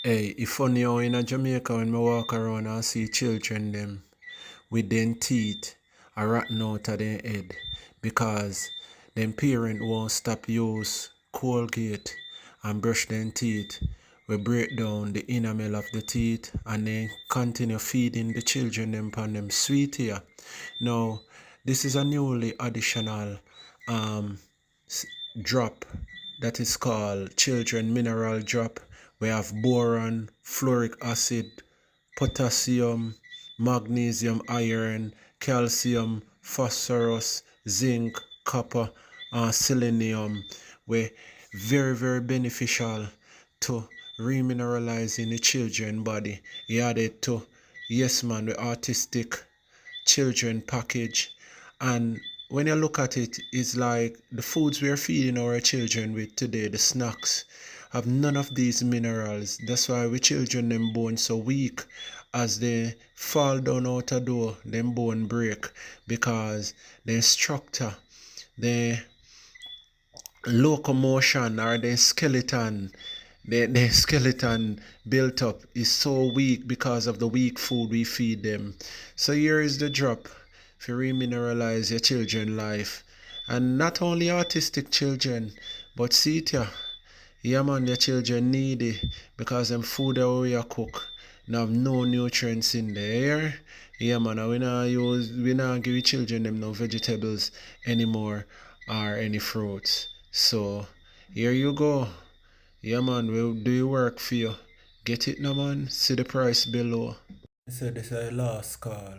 Hey, it's funny how in a Jamaica when I walk around and see children them with them teeth a rotten out of their head because them parent won't stop use Colgate and brush them teeth. We break down the enamel of the teeth and then continue feeding the children them upon them sweet here. Now, this is a newly additional um, drop that is called children mineral drop. We have boron, fluoric acid, potassium, magnesium, iron, calcium, phosphorus, zinc, copper, and selenium. We very beneficial to remineralizing the children body. He added to yes man the autistic children package. And when you look at it, it's like the foods we are feeding our children with today, the snacks, have none of these minerals. That's why we children them bone so weak. As they fall down out a door, them bone break because the structure, the locomotion or the skeleton, the skeleton built up is so weak because of the weak food we feed them. So here is the drop to remineralize your children's life. And not only autistic children, but see it here. Yeah man, your children need it because them food that we are cook now have no nutrients in there. Yeah man, and we not give children them no vegetables anymore or any fruits. So here you go. Yeah man, we'll do your work for you. Get it now man. See the price below. So this is a last call.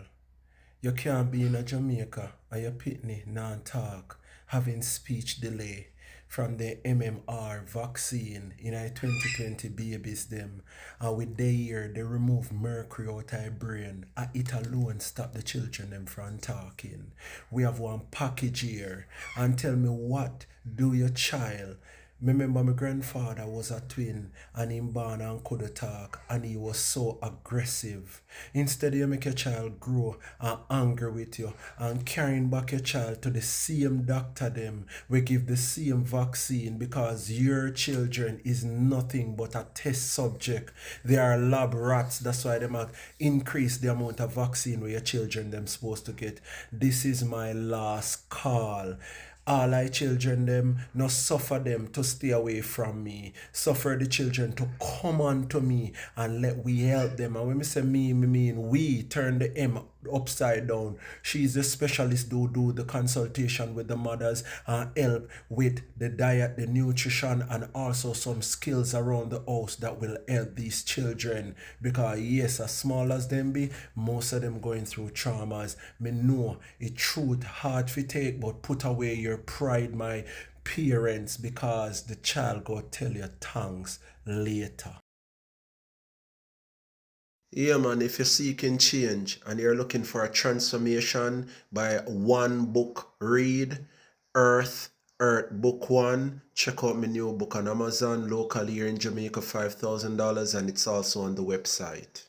You can't be in a Jamaica and your pitney non-talk, having speech delay from the MMR vaccine in a 2020 babies them. And with their year, they remove mercury out of their brain. And it alone stop the children them from talking. We have one package here. And tell me what do your child. Remember my grandfather was a twin and him born and could talk and he was so aggressive. Instead you make your child grow and angry with you and carrying back your child to the same doctor them we give the same vaccine because your children is nothing but a test subject. They are lab rats. That's why they might increase the amount of vaccine where your children them supposed to get. This is my last call. All I children them, no suffer them to stay away from me. Suffer the children to come unto me and let we help them. And when we say me mean we turn the M upside down. She's the specialist who do the consultation with the mothers and help with the diet, the nutrition, and also some skills around the house that will help these children. Because yes, as small as them be, most of them going through traumas. Me know it truth hard to take, but put away your pride, my parents, because the child go tell you thanks later. Yeah, man, if you're seeking change and you're looking for a transformation by one book read, Earth Book One, check out my new book on Amazon, locally here in Jamaica, $5,000, and it's also on the website.